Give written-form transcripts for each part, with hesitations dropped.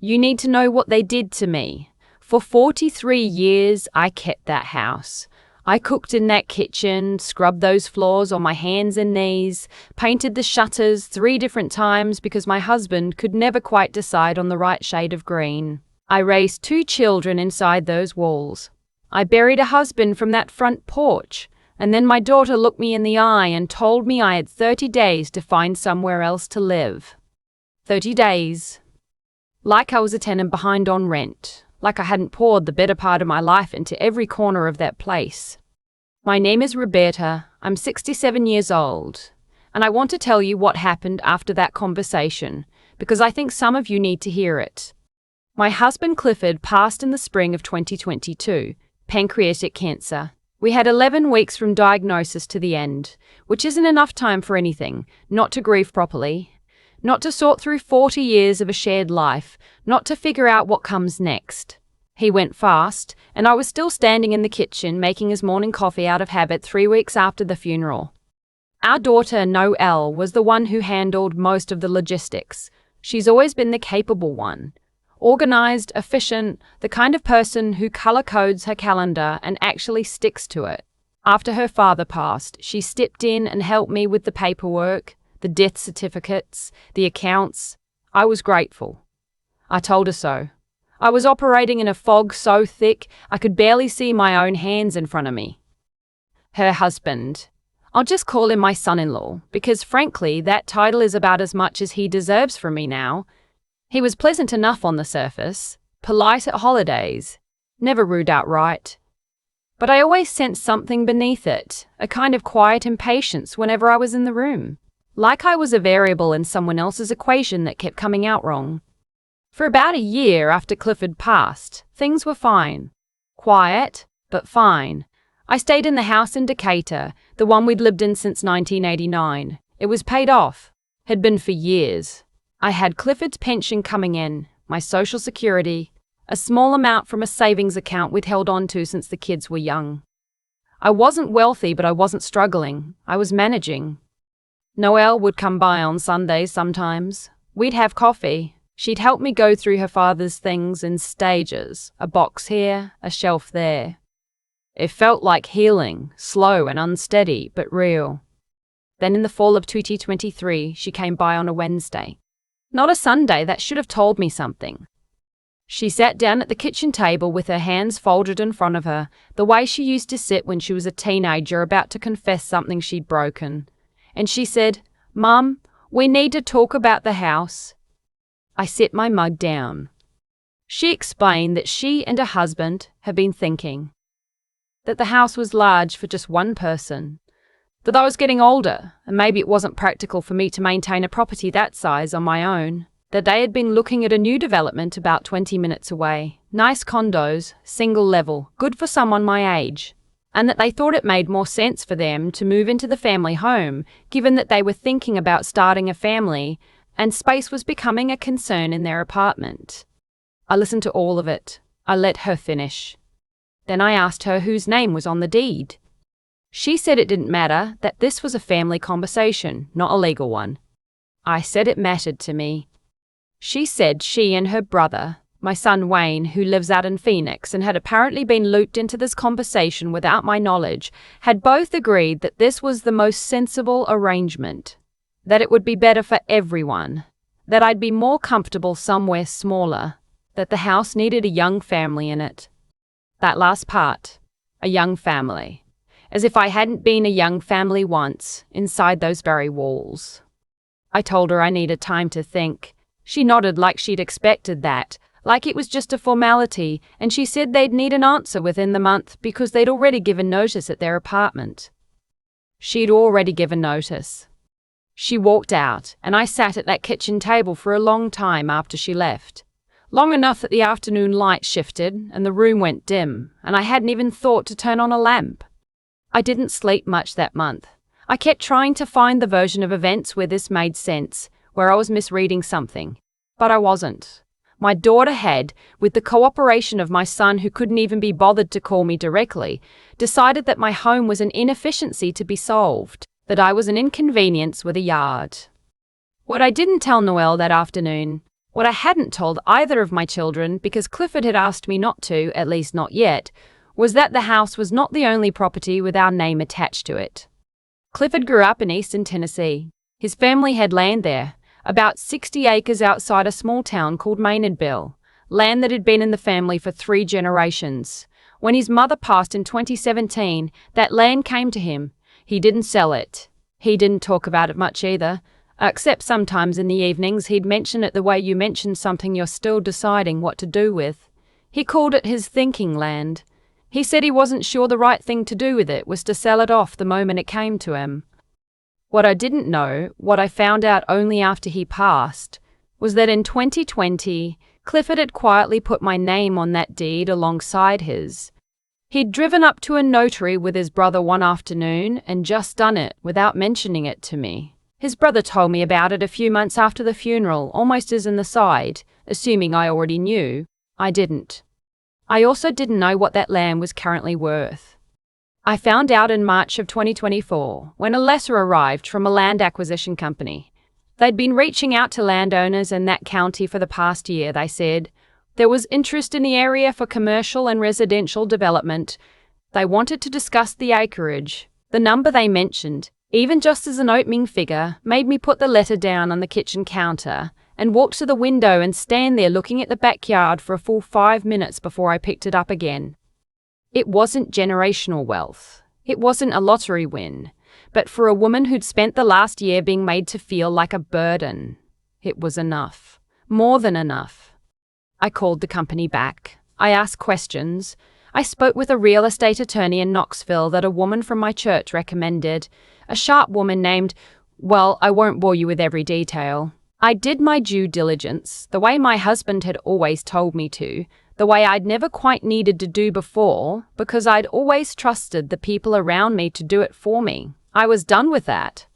You need to know what they did to me. For 43 years, I kept that house. I cooked in that kitchen, scrubbed those floors on my hands and knees, painted the shutters 3 different times because my husband could never quite decide on the right shade of green. I raised 2 children inside those walls. I buried a husband from that front porch, and then my daughter looked me in the eye and told me I had 30 days to find somewhere else to live. 30 days. Like I was a tenant behind on rent, like I hadn't poured the better part of my life into every corner of that place. My name is Roberta, I'm 67 years old, and I want to tell you what happened after that conversation, because I think some of you need to hear it. My husband Clifford passed in the spring of 2022, pancreatic cancer. We had 11 weeks from diagnosis to the end, which isn't enough time for anything, not to grieve properly, not to sort through 40 years of a shared life, not to figure out what comes next. He went fast, and I was still standing in the kitchen making his morning coffee out of habit 3 weeks after the funeral. Our daughter, Noelle, was the one who handled most of the logistics. She's always been the capable one. Organized, efficient, the kind of person who color codes her calendar and actually sticks to it. After her father passed, she stepped in and helped me with the paperwork, the death certificates, the accounts. I was grateful. I told her so. I was operating in a fog so thick I could barely see my own hands in front of me. Her husband. I'll just call him my son-in-law, because frankly, that title is about as much as he deserves from me now. He was pleasant enough on the surface, polite at holidays, never rude outright. But I always sensed something beneath it, a kind of quiet impatience whenever I was in the room, like I was a variable in someone else's equation that kept coming out wrong. For about a year after Clifford passed, things were fine. Quiet, but fine. I stayed in the house in Decatur, the one we'd lived in since 1989. It was paid off. Had been for years. I had Clifford's pension coming in, my social security, a small amount from a savings account we'd held on to since the kids were young. I wasn't wealthy, but I wasn't struggling. I was managing. Noelle would come by on Sundays sometimes. We'd have coffee. She'd help me go through her father's things in stages, a box here, a shelf there. It felt like healing, slow and unsteady, but real. Then in the fall of 2023, she came by on a Wednesday. Not a Sunday, that should have told me something. She sat down at the kitchen table with her hands folded in front of her, the way she used to sit when she was a teenager about to confess something she'd broken. And she said, "Mum, we need to talk about the house." I set my mug down. She explained that she and her husband had been thinking. That the house was large for just one person. That I was getting older, and maybe it wasn't practical for me to maintain a property that size on my own. That they had been looking at a new development about 20 minutes away. Nice condos, single level, good for someone my age. And that they thought it made more sense for them to move into the family home, given that they were thinking about starting a family, and space was becoming a concern in their apartment. I listened to all of it. I let her finish. Then I asked her whose name was on the deed. She said it didn't matter, that this was a family conversation, not a legal one. I said it mattered to me. She said she and her brother, my son Wayne, who lives out in Phoenix and had apparently been looped into this conversation without my knowledge, had both agreed that this was the most sensible arrangement. That it would be better for everyone. That I'd be more comfortable somewhere smaller. That the house needed a young family in it. That last part, a young family. As if I hadn't been a young family once, inside those very walls. I told her I needed time to think. She nodded like she'd expected that, like it was just a formality, and she said they'd need an answer within the month because they'd already given notice at their apartment. She'd already given notice. She walked out, and I sat at that kitchen table for a long time after she left. Long enough that the afternoon light shifted and the room went dim, and I hadn't even thought to turn on a lamp. I didn't sleep much that month. I kept trying to find the version of events where this made sense, where I was misreading something. But I wasn't. My daughter had, with the cooperation of my son who couldn't even be bothered to call me directly, decided that my home was an inefficiency to be solved, that I was an inconvenience with a yard. What I didn't tell Noelle that afternoon, What I hadn't told either of my children, because Clifford had asked me not to, at least not yet, was that the house was not the only property with our name attached to it. Clifford grew up in eastern Tennessee. His family had land there, about 60 acres outside a small town called Maynardville, land that had been in the family for 3 generations. When his mother passed in 2017, that land came to him. He didn't sell it. He didn't talk about it much either, except sometimes in the evenings he'd mention it the way you mention something you're still deciding what to do with. He called it his thinking land. He said he wasn't sure the right thing to do with it was to sell it off the moment it came to him. What I didn't know, what I found out only after he passed, was that in 2020, Clifford had quietly put my name on that deed alongside his. He'd driven up to a notary with his brother one afternoon and just done it without mentioning it to me. His brother told me about it a few months after the funeral, almost as an aside, assuming I already knew. I didn't. I also didn't know what that land was currently worth. I found out in March of 2024, when a letter arrived from a land acquisition company. They'd been reaching out to landowners in that county for the past year, they said. There was interest in the area for commercial and residential development. They wanted to discuss the acreage. The number they mentioned, even just as an opening figure, made me put the letter down on the kitchen counter and walk to the window and stand there looking at the backyard for a full 5 minutes before I picked it up again. It wasn't generational wealth. It wasn't a lottery win. But for a woman who'd spent the last year being made to feel like a burden, it was enough. More than enough. I called the company back. I asked questions. I spoke with a real estate attorney in Knoxville that a woman from my church recommended, a sharp woman named, well, I won't bore you with every detail. I did my due diligence, the way my husband had always told me to, the way I'd never quite needed to do before, because I'd always trusted the people around me to do it for me. I was done with that.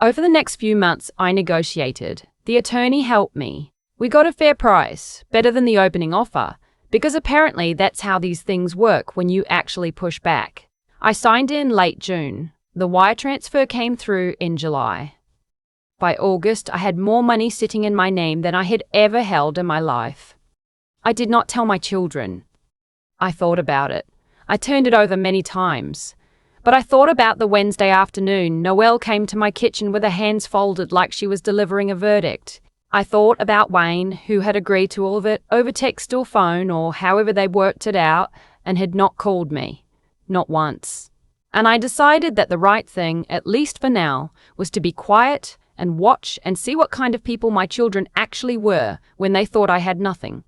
Over the next few months, I negotiated. The attorney helped me. We got a fair price, better than the opening offer, because apparently that's how these things work when you actually push back. I signed in late June. The wire transfer came through in July. By August, I had more money sitting in my name than I had ever held in my life. I did not tell my children. I thought about it. I turned it over many times. But I thought about the Wednesday afternoon Noelle came to my kitchen with her hands folded like she was delivering a verdict. I thought about Wayne, who had agreed to all of it over text or phone or however they worked it out, and had not called me. Not once. And I decided that the right thing, at least for now, was to be quiet and watch and see what kind of people my children actually were when they thought I had nothing.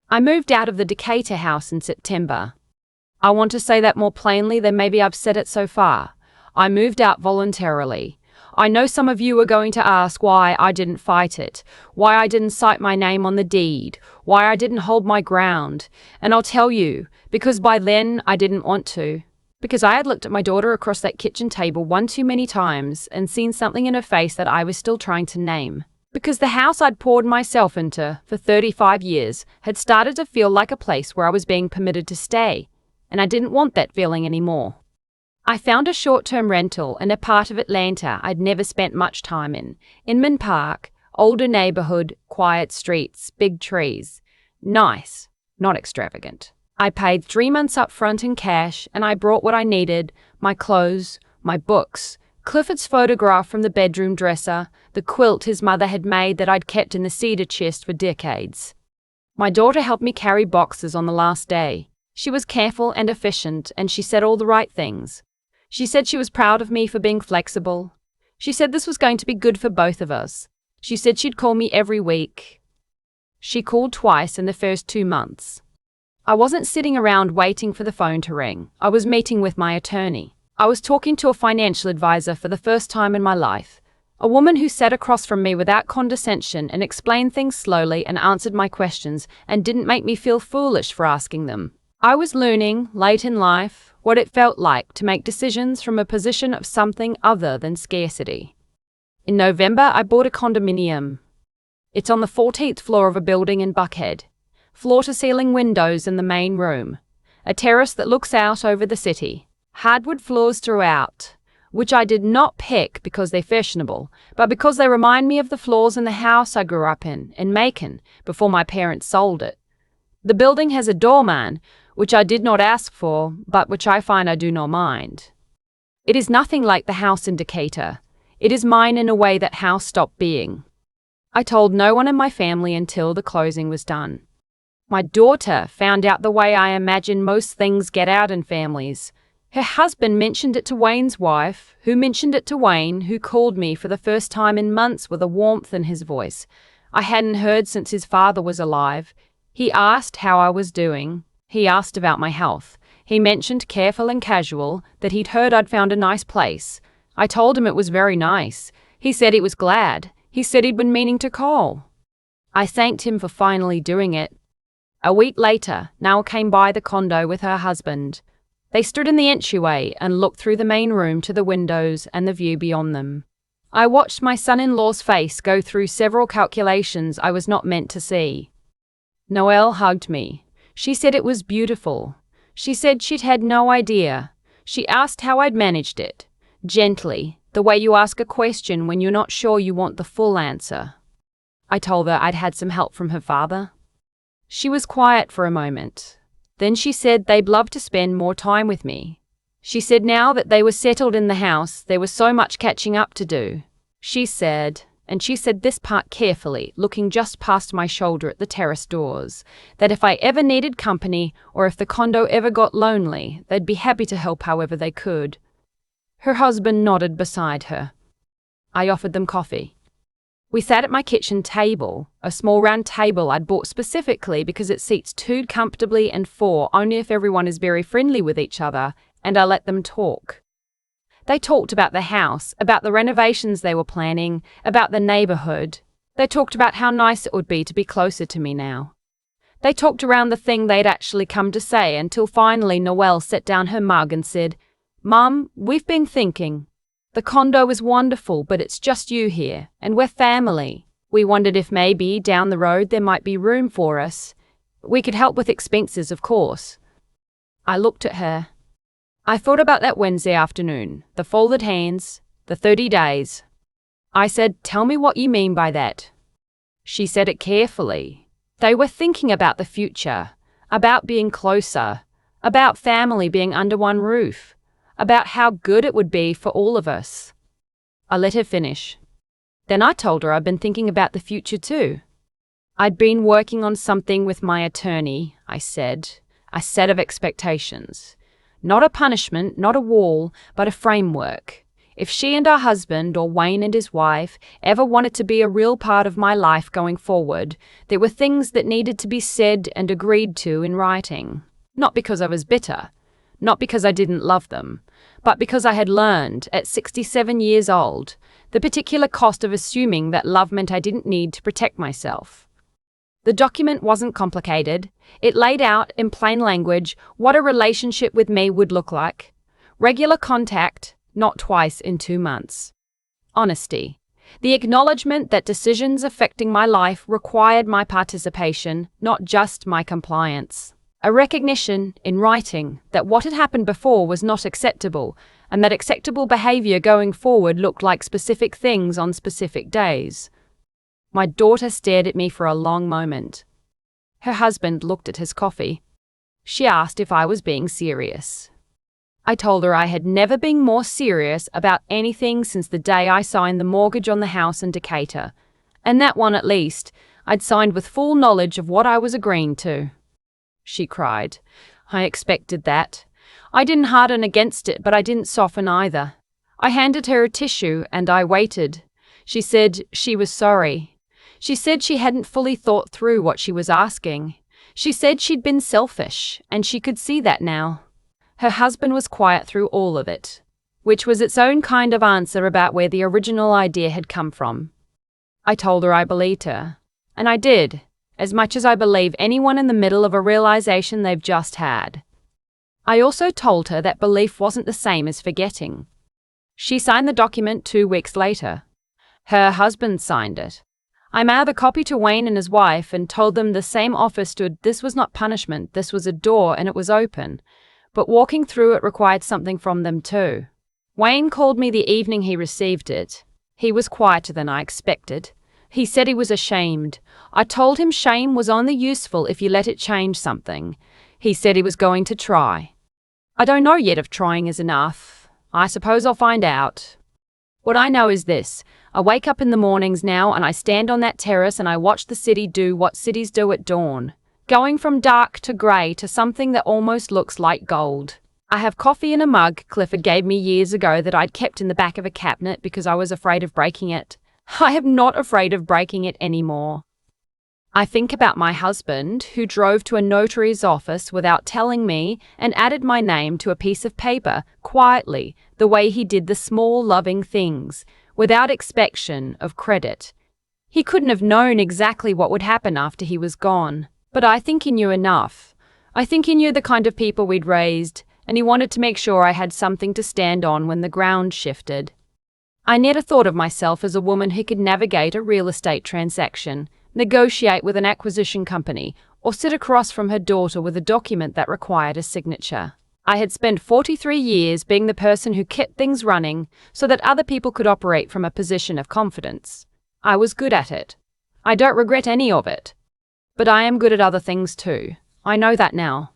I moved out of the Decatur house in September. I want to say that more plainly than maybe I've said it so far. I moved out voluntarily. I know some of you are going to ask why I didn't fight it, why I didn't cite my name on the deed, why I didn't hold my ground. And I'll tell you, because by then I didn't want to. Because I had looked at my daughter across that kitchen table one too many times and seen something in her face that I was still trying to name. Because the house I'd poured myself into for 35 years had started to feel like a place where I was being permitted to stay. And I didn't want that feeling anymore. I found a short-term rental in a part of Atlanta I'd never spent much time in Inman Park, older neighborhood, quiet streets, big trees. Nice, not extravagant. I paid 3 months up front in cash, and I brought what I needed, my clothes, my books, Clifford's photograph from the bedroom dresser, the quilt his mother had made that I'd kept in the cedar chest for decades. My daughter helped me carry boxes on the last day. She was careful and efficient, and she said all the right things. She said she was proud of me for being flexible. She said this was going to be good for both of us. She said she'd call me every week. She called twice in the first 2 months. I wasn't sitting around waiting for the phone to ring. I was meeting with my attorney. I was talking to a financial advisor for the first time in my life. A woman who sat across from me without condescension and explained things slowly and answered my questions and didn't make me feel foolish for asking them. I was learning, late in life, what it felt like to make decisions from a position of something other than scarcity. In November, I bought a condominium. It's on the 14th floor of a building in Buckhead. Floor-to-ceiling windows in the main room. A terrace that looks out over the city. Hardwood floors throughout. which I did not pick because they're fashionable, but because they remind me of the floors in the house I grew up in Macon, before my parents sold it. The building has a doorman, which I did not ask for, but which I find I do not mind. It is nothing like the house in Decatur. It is mine in a way that house stopped being. I told no one in my family until the closing was done. My daughter found out the way I imagine most things get out in families. Her husband mentioned it to Wayne's wife, who mentioned it to Wayne, who called me for the first time in months with a warmth in his voice I hadn't heard since his father was alive. He asked how I was doing. He asked about my health. He mentioned, careful and casual, that he'd heard I'd found a nice place. I told him it was very nice. He said he was glad. He said he'd been meaning to call. I thanked him for finally doing it. A week later, Nell came by the condo with her husband. They stood in the entryway and looked through the main room to the windows and the view beyond them. I watched my son-in-law's face go through several calculations I was not meant to see. Noelle hugged me. She said it was beautiful. She said she'd had no idea. She asked how I'd managed it. Gently, the way you ask a question when you're not sure you want the full answer. I told her I'd had some help from her father. She was quiet for a moment. Then she said they'd love to spend more time with me. She said now that they were settled in the house, there was so much catching up to do. She said this part carefully, looking just past my shoulder at the terrace doors, that if I ever needed company or if the condo ever got lonely, they'd be happy to help however they could. Her husband nodded beside her. I offered them coffee. We sat at my kitchen table, a small round table I'd bought specifically because it seats 2 comfortably and 4 only if everyone is very friendly with each other, and I let them talk. They talked about the house, about the renovations they were planning, about the neighborhood. They talked about how nice it would be to be closer to me now. They talked around the thing they'd actually come to say until finally Noelle set down her mug and said, "Mum, we've been thinking. The condo is wonderful, but it's just you here, and we're family. We wondered if maybe down the road there might be room for us. We could help with expenses, of course." I looked at her. I thought about that Wednesday afternoon, the folded hands, the 30 days. I said, "Tell me what you mean by that." She said it carefully. They were thinking about the future, about being closer, about family being under one roof, about how good it would be for all of us. I let her finish. Then I told her I'd been thinking about the future too. I'd been working on something with my attorney, I said, a set of expectations. Not a punishment, not a wall, but a framework. If she and her husband, or Wayne and his wife, ever wanted to be a real part of my life going forward, there were things that needed to be said and agreed to in writing. Not because I was bitter, not because I didn't love them, but because I had learned, at 67 years old, the particular cost of assuming that love meant I didn't need to protect myself. The document wasn't complicated. It laid out, in plain language, what a relationship with me would look like. Regular contact, not twice in 2 months. Honesty. The acknowledgement that decisions affecting my life required my participation, not just my compliance. A recognition, in writing, that what had happened before was not acceptable, and that acceptable behavior going forward looked like specific things on specific days. My daughter stared at me for a long moment. Her husband looked at his coffee. She asked if I was being serious. I told her I had never been more serious about anything since the day I signed the mortgage on the house in Decatur, and that one at least, I'd signed with full knowledge of what I was agreeing to. She cried. I expected that. I didn't harden against it, but I didn't soften either. I handed her a tissue and I waited. She said she was sorry. She said she hadn't fully thought through what she was asking. She said she'd been selfish, and she could see that now. Her husband was quiet through all of it, which was its own kind of answer about where the original idea had come from. I told her I believed her, and I did, as much as I believe anyone in the middle of a realization they've just had. I also told her that belief wasn't the same as forgetting. She signed the document 2 weeks later. Her husband signed it. I mailed a copy to Wayne and his wife and told them the same offer stood. This was not punishment, this was a door and it was open. But walking through it required something from them too. Wayne called me the evening he received it. He was quieter than I expected. He said he was ashamed. I told him shame was only useful if you let it change something. He said he was going to try. I don't know yet if trying is enough. I suppose I'll find out. What I know is this. I wake up in the mornings now and I stand on that terrace and I watch the city do what cities do at dawn. Going from dark to grey to something that almost looks like gold. I have coffee in a mug Clifford gave me years ago that I'd kept in the back of a cabinet because I was afraid of breaking it. I am not afraid of breaking it anymore. I think about my husband, who drove to a notary's office without telling me and added my name to a piece of paper, quietly, the way he did the small, loving things, without expectation of credit. He couldn't have known exactly what would happen after he was gone, but I think he knew enough. I think he knew the kind of people we'd raised, and he wanted to make sure I had something to stand on when the ground shifted. I never thought of myself as a woman who could navigate a real estate transaction, negotiate with an acquisition company, or sit across from her daughter with a document that required a signature. I had spent 43 years being the person who kept things running so that other people could operate from a position of confidence. I was good at it. I don't regret any of it. But I am good at other things too. I know that now.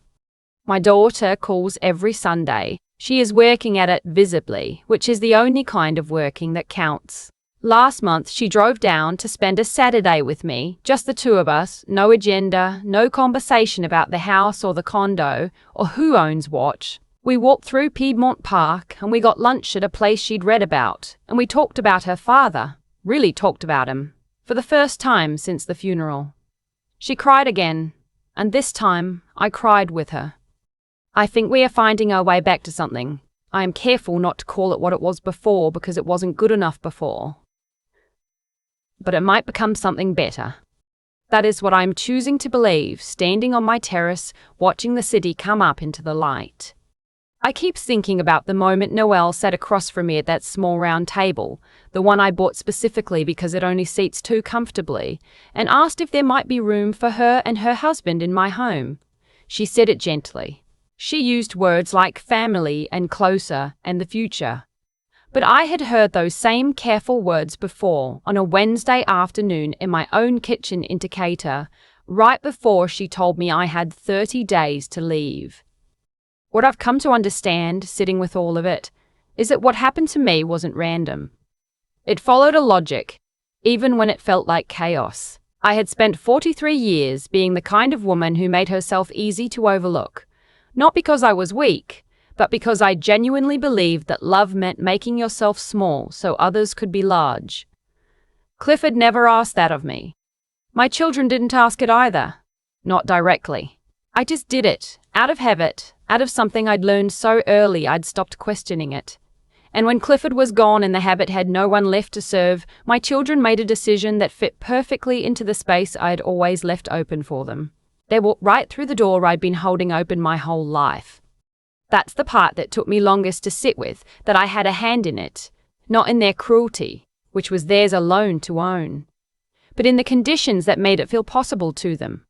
My daughter calls every Sunday. She is working at it visibly, which is the only kind of working that counts. Last month, she drove down to spend a Saturday with me, just the two of us, no agenda, no conversation about the house or the condo, or who owns what. We walked through Piedmont Park and we got lunch at a place she'd read about, and we talked about her father, really talked about him, for the first time since the funeral. She cried again, and this time I cried with her. I think we are finding our way back to something. I am careful not to call it what it was before because it wasn't good enough before. But it might become something better. That is what I am choosing to believe, standing on my terrace, watching the city come up into the light. I keep thinking about the moment Noelle sat across from me at that small round table, the one I bought specifically because it only seats two comfortably, and asked if there might be room for her and her husband in my home. She said it gently. She used words like family and closer and the future. But I had heard those same careful words before on a Wednesday afternoon in my own kitchen in Decatur, right before she told me I had 30 days to leave. What I've come to understand, sitting with all of it, is that what happened to me wasn't random. It followed a logic, even when it felt like chaos. I had spent 43 years being the kind of woman who made herself easy to overlook, not because I was weak, but because I genuinely believed that love meant making yourself small so others could be large. Clifford never asked that of me. My children didn't ask it either. Not directly. I just did it, out of habit, out of something I'd learned so early I'd stopped questioning it. And when Clifford was gone and the habit had no one left to serve, my children made a decision that fit perfectly into the space I had always left open for them. They walked right through the door I'd been holding open my whole life. That's the part that took me longest to sit with, that I had a hand in it, not in their cruelty, which was theirs alone to own, but in the conditions that made it feel possible to them.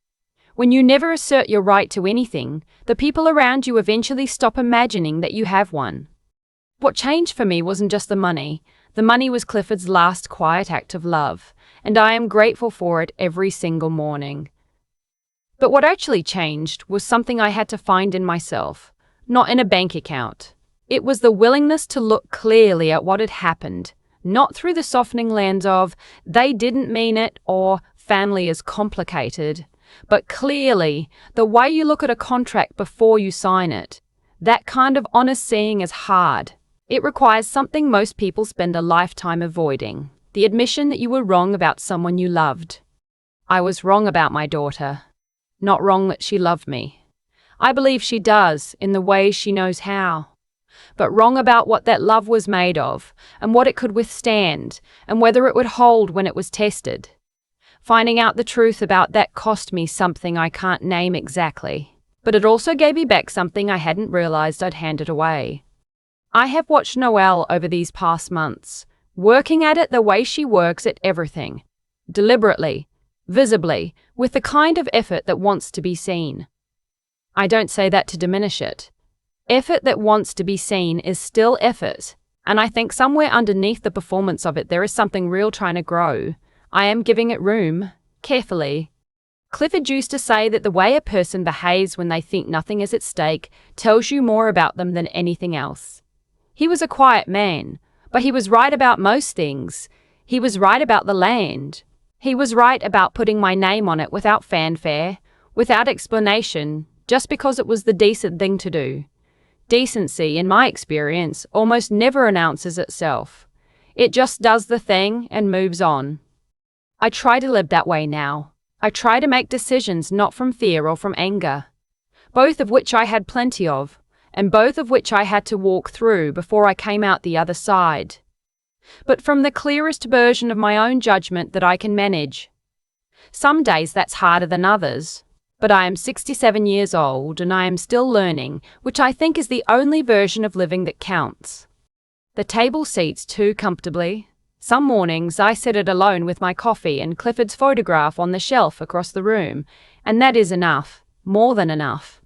When you never assert your right to anything, the people around you eventually stop imagining that you have one. What changed for me wasn't just the money. The money was Clifford's last quiet act of love, and I am grateful for it every single morning. But what actually changed was something I had to find in myself. Not in a bank account. It was the willingness to look clearly at what had happened, not through the softening lens of, they didn't mean it, or family is complicated, but clearly, the way you look at a contract before you sign it. That kind of honest seeing is hard. It requires something most people spend a lifetime avoiding, the admission that you were wrong about someone you loved. I was wrong about my daughter, not wrong that she loved me. I believe she does, in the way she knows how. But wrong about what that love was made of, and what it could withstand, and whether it would hold when it was tested. Finding out the truth about that cost me something I can't name exactly, but it also gave me back something I hadn't realized I'd handed away. I have watched Noelle over these past months, working at it the way she works at everything. Deliberately, visibly, with the kind of effort that wants to be seen. I don't say that to diminish it. Effort that wants to be seen is still effort, And I think somewhere underneath the performance of it, there is something real trying to grow. I am giving it room, carefully. Clifford used to say that the way a person behaves when they think nothing is at stake tells you more about them than anything else. He was a quiet man, but he was right about most things. He was right about the land. He was right about putting my name on it without fanfare, without explanation, just because it was the decent thing to do. Decency, in my experience, almost never announces itself. It just does the thing and moves on. I try to live that way now. I try to make decisions not from fear or from anger, both of which I had plenty of, and both of which I had to walk through before I came out the other side, but from the clearest version of my own judgment that I can manage. Some days that's harder than others, but I am 67 years old and I am still learning, which I think is the only version of living that counts. The table seats too comfortably. Some mornings I sit it alone with my coffee and Clifford's photograph on the shelf across the room, and that is enough, more than enough.